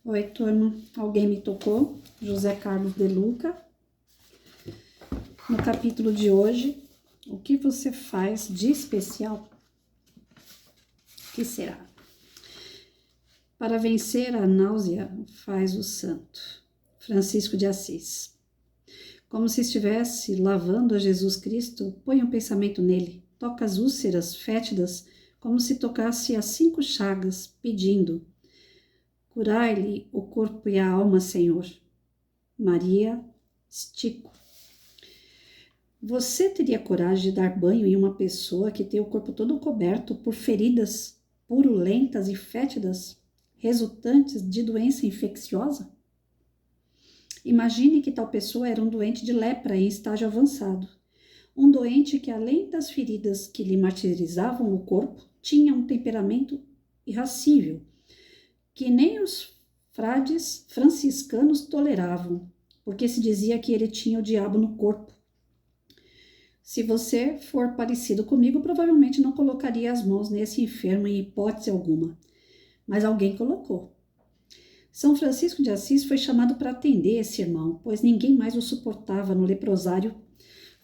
Oi, turma. Alguém me tocou? José Carlos de Luca. No capítulo de hoje, o que você faz de especial? O que será? Para vencer a náusea, faz o santo. Francisco de Assis. Como se estivesse lavando a Jesus Cristo, põe um pensamento nele. Toca as úlceras fétidas, como se tocasse as 5 chagas, pedindo: curai-lhe o corpo e a alma, Senhor. Maria Stico. Você teria coragem de dar banho em uma pessoa que tem o corpo todo coberto por feridas purulentas e fétidas, resultantes de doença infecciosa? Imagine que tal pessoa era um doente de lepra em estágio avançado. Um doente que, além das feridas que lhe martirizavam o corpo, tinha um temperamento irascível, que nem os frades franciscanos toleravam, porque se dizia que ele tinha o diabo no corpo. Se você for parecido comigo, provavelmente não colocaria as mãos nesse enfermo em hipótese alguma, mas alguém colocou. São Francisco de Assis foi chamado para atender esse irmão, pois ninguém mais o suportava no leprosário.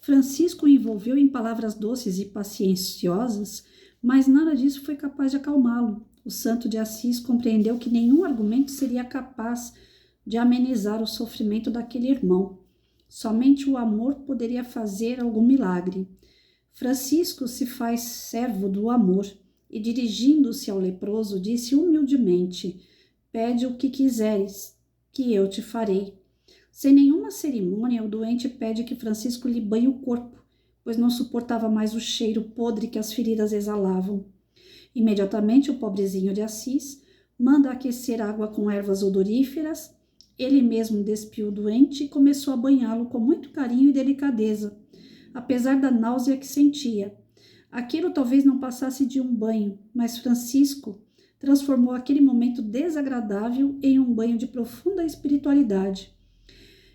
Francisco o envolveu em palavras doces e pacienciosas, mas nada disso foi capaz de acalmá-lo. O santo de Assis compreendeu que nenhum argumento seria capaz de amenizar o sofrimento daquele irmão. Somente o amor poderia fazer algum milagre. Francisco se faz servo do amor e, dirigindo-se ao leproso, disse humildemente: pede o que quiseres, que eu te farei. Sem nenhuma cerimônia, o doente pede que Francisco lhe banhe o corpo, pois não suportava mais o cheiro podre que as feridas exalavam. Imediatamente, o pobrezinho de Assis manda aquecer água com ervas odoríferas. Ele mesmo despiu o doente e começou a banhá-lo com muito carinho e delicadeza, apesar da náusea que sentia. Aquilo talvez não passasse de um banho, mas Francisco transformou aquele momento desagradável em um banho de profunda espiritualidade.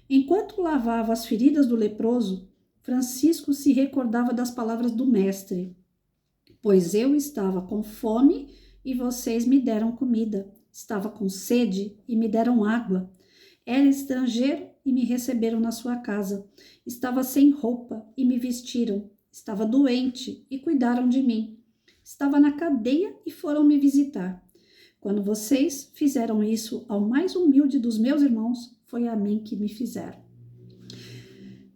Enquanto lavava as feridas do leproso, Francisco se recordava das palavras do mestre: pois eu estava com fome e vocês me deram comida, estava com sede e me deram água, era estrangeiro e me receberam na sua casa, estava sem roupa e me vestiram, estava doente e cuidaram de mim, estava na cadeia e foram me visitar. Quando vocês fizeram isso ao mais humilde dos meus irmãos, foi a mim que me fizeram.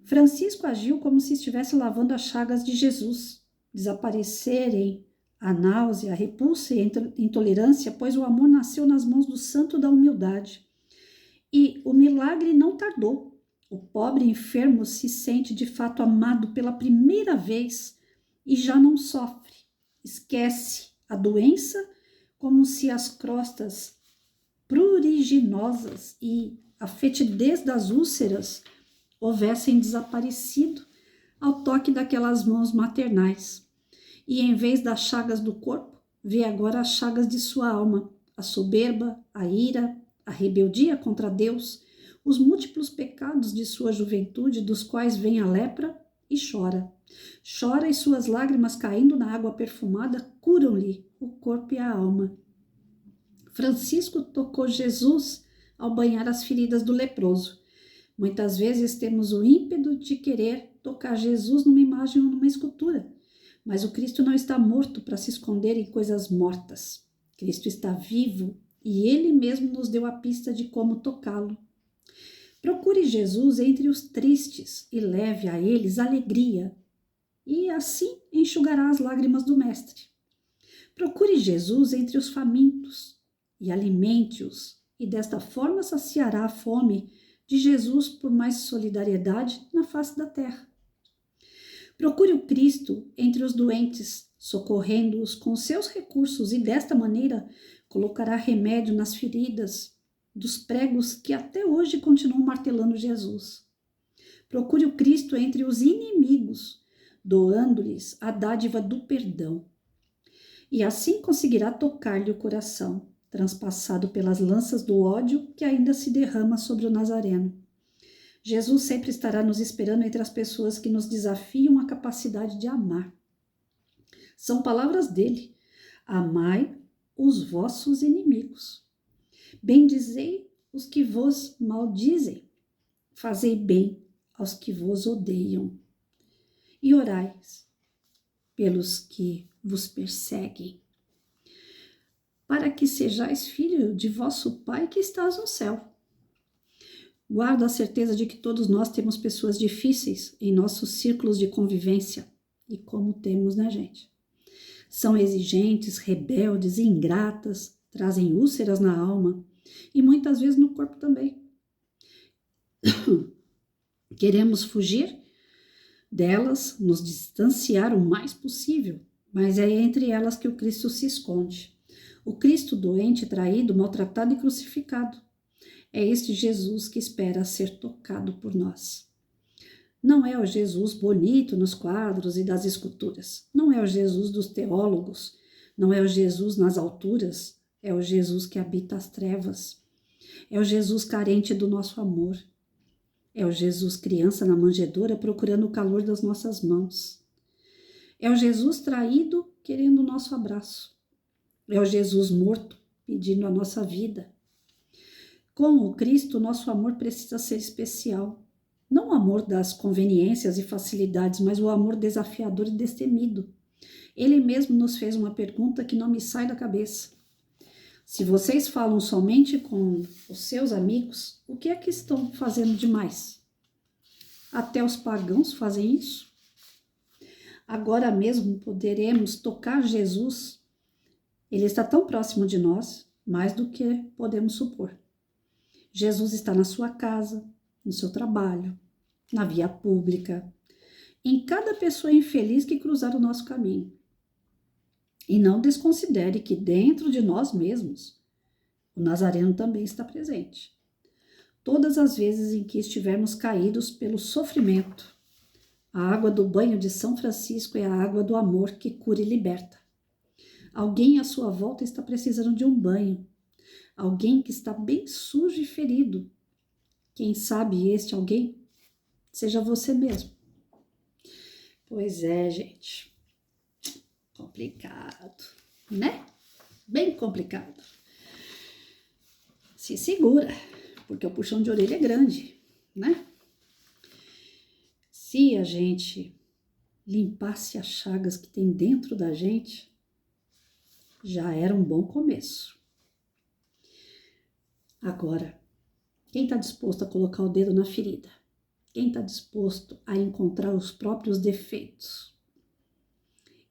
Francisco agiu como se estivesse lavando as chagas de Jesus. Desaparecerem a náusea, a repulsa e a intolerância, pois o amor nasceu nas mãos do santo da humildade. E o milagre não tardou. O pobre enfermo se sente de fato amado pela primeira vez e já não sofre. Esquece a doença como se as crostas pruriginosas e a fetidez das úlceras houvessem desaparecido ao toque daquelas mãos maternais. E em vez das chagas do corpo, vê agora as chagas de sua alma, a soberba, a ira, a rebeldia contra Deus, os múltiplos pecados de sua juventude, dos quais vem a lepra, e chora. Chora e suas lágrimas caindo na água perfumada curam-lhe o corpo e a alma. Francisco tocou Jesus ao banhar as feridas do leproso. Muitas vezes temos o ímpeto de querer tocar Jesus numa imagem ou numa escultura, mas o Cristo não está morto para se esconder em coisas mortas. Cristo está vivo e Ele mesmo nos deu a pista de como tocá-lo. Procure Jesus entre os tristes e leve a eles alegria, e assim enxugará as lágrimas do Mestre. Procure Jesus entre os famintos e alimente-os, e desta forma saciará a fome de Jesus por mais solidariedade na face da terra. Procure o Cristo entre os doentes, socorrendo-os com seus recursos, e desta maneira colocará remédio nas feridas dos pregos que até hoje continuam martelando Jesus. Procure o Cristo entre os inimigos, doando-lhes a dádiva do perdão. E assim conseguirá tocar-lhe o coração, transpassado pelas lanças do ódio que ainda se derrama sobre o Nazareno. Jesus sempre estará nos esperando entre as pessoas que nos desafiam a capacidade de amar. São palavras dele: amai os vossos inimigos. Bendizei os que vos maldizem, fazei bem aos que vos odeiam, e orai pelos que vos perseguem, para que sejais filho de vosso Pai que estás no céu. Guardo a certeza de que todos nós temos pessoas difíceis em nossos círculos de convivência, e como temos, né, gente? São exigentes, rebeldes, ingratas, trazem úlceras na alma e muitas vezes no corpo também. Queremos fugir delas, nos distanciar o mais possível, mas é entre elas que o Cristo se esconde. O Cristo doente, traído, maltratado e crucificado. É este Jesus que espera ser tocado por nós. Não é o Jesus bonito nos quadros e das esculturas. Não é o Jesus dos teólogos. Não é o Jesus nas alturas. É o Jesus que habita as trevas. É o Jesus carente do nosso amor. É o Jesus criança na manjedoura procurando o calor das nossas mãos. É o Jesus traído querendo o nosso abraço. É o Jesus morto pedindo a nossa vida. Com o Cristo, nosso amor precisa ser especial. Não o amor das conveniências e facilidades, mas o amor desafiador e destemido. Ele mesmo nos fez uma pergunta que não me sai da cabeça. Se vocês falam somente com os seus amigos, o que é que estão fazendo demais? Até os pagãos fazem isso. Agora mesmo poderemos tocar Jesus. Ele está tão próximo de nós, mais do que podemos supor. Jesus está na sua casa, no seu trabalho, na via pública, em cada pessoa infeliz que cruzar o nosso caminho. E não desconsidere que dentro de nós mesmos, o Nazareno também está presente. Todas as vezes em que estivermos caídos pelo sofrimento, a água do banho de São Francisco é a água do amor que cura e liberta. Alguém à sua volta está precisando de um banho. Alguém que está bem sujo e ferido. Quem sabe este alguém seja você mesmo. Pois é, gente. Complicado, né? Bem complicado. Se segura, porque o puxão de orelha é grande, né? Se a gente limpasse as chagas que tem dentro da gente, já era um bom começo. Agora, quem está disposto a colocar o dedo na ferida? Quem está disposto a encontrar os próprios defeitos?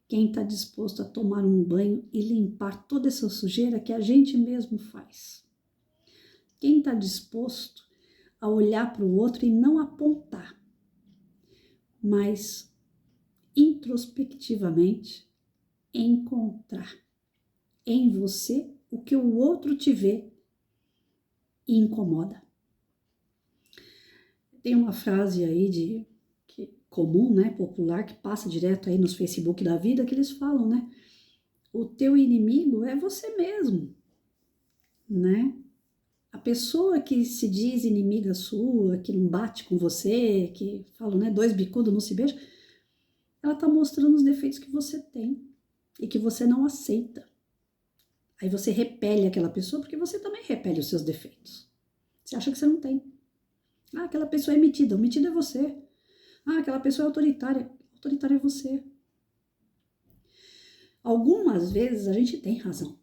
Quem está disposto a tomar um banho e limpar toda essa sujeira que a gente mesmo faz? Quem está disposto a olhar para o outro e não apontar, mas introspectivamente encontrar em você o que o outro te vê e incomoda? Tem uma frase aí comum, né, popular, que passa direto aí nos Facebook da vida, que eles falam, né? O teu inimigo é você mesmo, né? A pessoa que se diz inimiga sua, que não bate com você, que fala, né, dois bicudos não se beijam, ela tá mostrando os defeitos que você tem e que você não aceita. Aí você repele aquela pessoa porque você também repele os seus defeitos. Você acha que você não tem. Ah, aquela pessoa é metida. O metido é você. Ah, aquela pessoa é autoritária. Autoritária é você. Algumas vezes a gente tem razão.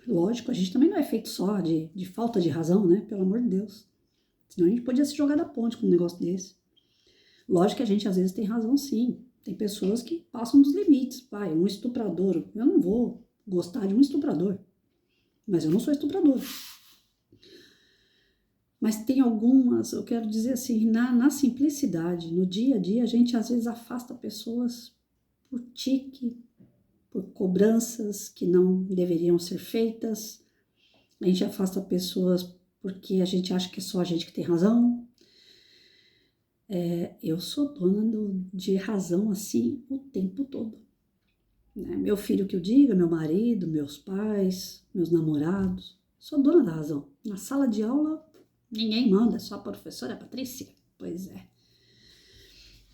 Lógico, a gente também não é feito só de falta de razão, né? Pelo amor de Deus. Senão a gente podia se jogar da ponte com um negócio desse. Lógico que a gente às vezes tem razão, sim. Tem pessoas que passam dos limites. Pai, um estuprador. Eu não vou gostar de um estuprador. Mas eu não sou estuprador. Mas tem algumas, eu quero dizer assim, na simplicidade, no dia a dia, a gente às vezes afasta pessoas por tique, por cobranças que não deveriam ser feitas. A gente afasta pessoas porque a gente acha que é só a gente que tem razão. Eu sou dona de razão assim o tempo todo. Né? Meu filho que eu diga, meu marido, meus pais, meus namorados, sou dona da razão. Na sala de aula, ninguém manda, só a professora Patrícia. Pois é.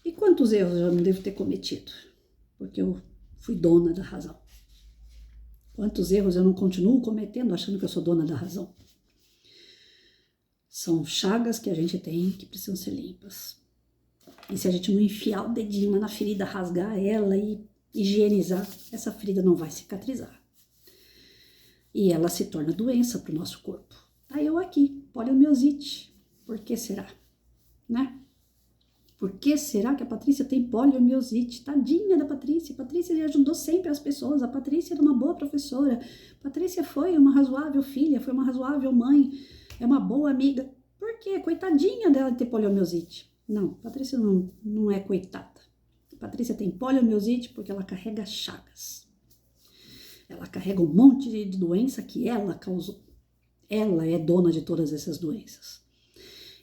E quantos erros eu não devo ter cometido? Porque eu fui dona da razão. Quantos erros eu não continuo cometendo achando que eu sou dona da razão? São chagas que a gente tem que precisam ser limpas. E se a gente não enfiar o dedinho lá na ferida, rasgar ela e higienizar, essa ferida não vai cicatrizar. E ela se torna doença para o nosso corpo. Tá eu aqui, poliomielite. Por que será? Né? Por que será que a Patrícia tem poliomielite? Tadinha da Patrícia. A Patrícia ajudou sempre as pessoas. A Patrícia era uma boa professora. A Patrícia foi uma razoável filha, foi uma razoável mãe, é uma boa amiga. Por quê? Coitadinha dela de ter poliomielite. Não, Patrícia não é coitada. A Patrícia tem poliomielite porque ela carrega chagas. Ela carrega um monte de doença que ela causou. Ela é dona de todas essas doenças.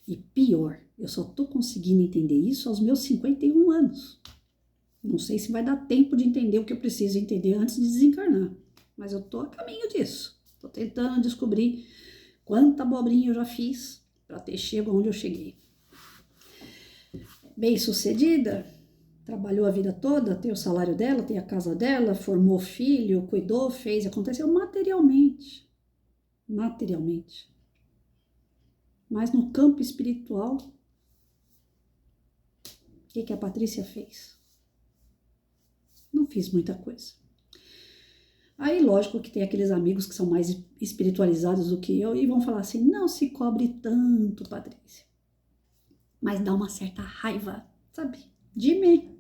E pior, eu só tô conseguindo entender isso aos meus 51 anos. Não sei se vai dar tempo de entender o que eu preciso entender antes de desencarnar. Mas eu tô a caminho disso. Tô tentando descobrir quanta abobrinha eu já fiz para ter chego onde eu cheguei. Bem-sucedida, trabalhou a vida toda, tem o salário dela, tem a casa dela, formou filho, cuidou, fez, aconteceu materialmente. Materialmente. Mas no campo espiritual, o que a Patrícia fez? Não fiz muita coisa. Aí, lógico que tem aqueles amigos que são mais espiritualizados do que eu e vão falar assim, não se cobre tanto, Patrícia. Mas dá uma certa raiva, sabe? De mim.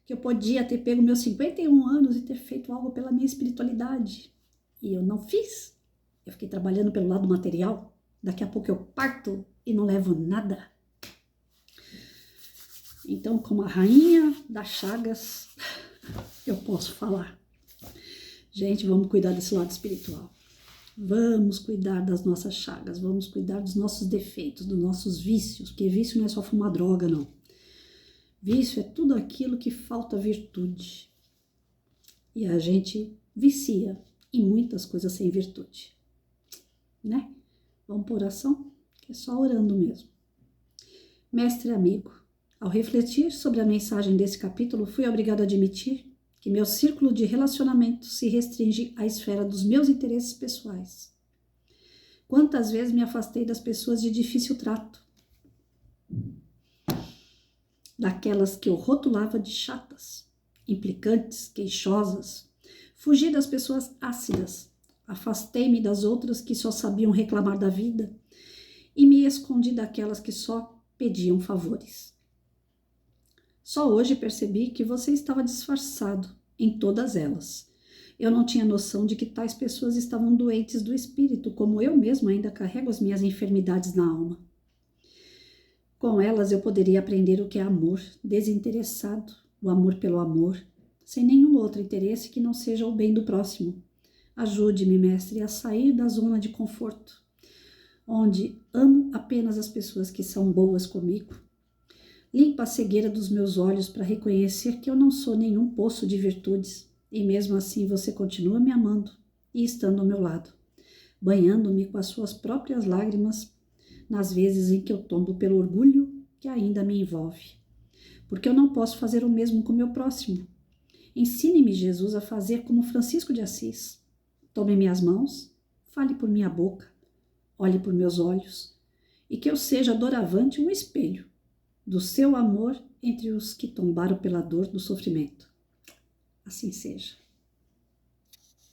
Que eu podia ter pego meus 51 anos e ter feito algo pela minha espiritualidade. E eu não fiz. Eu fiquei trabalhando pelo lado material. Daqui a pouco eu parto e não levo nada. Então, como a rainha das chagas, eu posso falar. Gente, vamos cuidar desse lado espiritual. Vamos cuidar das nossas chagas, vamos cuidar dos nossos defeitos, dos nossos vícios, porque vício não é só fumar droga, não. Vício é tudo aquilo que falta virtude. E a gente vicia em muitas coisas sem virtude, né? Vamos por oração? Que é só orando mesmo. Mestre amigo, ao refletir sobre a mensagem desse capítulo, fui obrigado a admitir que meu círculo de relacionamento se restringe à esfera dos meus interesses pessoais. Quantas vezes me afastei das pessoas de difícil trato, daquelas que eu rotulava de chatas, implicantes, queixosas, fugi das pessoas ácidas, afastei-me das outras que só sabiam reclamar da vida e me escondi daquelas que só pediam favores. Só hoje percebi que você estava disfarçado em todas elas. Eu não tinha noção de que tais pessoas estavam doentes do espírito, como eu mesma ainda carrego as minhas enfermidades na alma. Com elas eu poderia aprender o que é amor desinteressado, o amor pelo amor, sem nenhum outro interesse que não seja o bem do próximo. Ajude-me, mestre, a sair da zona de conforto, onde amo apenas as pessoas que são boas comigo. Limpa a cegueira dos meus olhos para reconhecer que eu não sou nenhum poço de virtudes, e mesmo assim você continua me amando e estando ao meu lado, banhando-me com as suas próprias lágrimas nas vezes em que eu tombo pelo orgulho que ainda me envolve. Porque eu não posso fazer o mesmo com meu próximo. Ensine-me, Jesus, a fazer como Francisco de Assis. Tome minhas mãos, fale por minha boca, olhe por meus olhos, e que eu seja doravante um espelho do seu amor entre os que tombaram pela dor do sofrimento. Assim seja.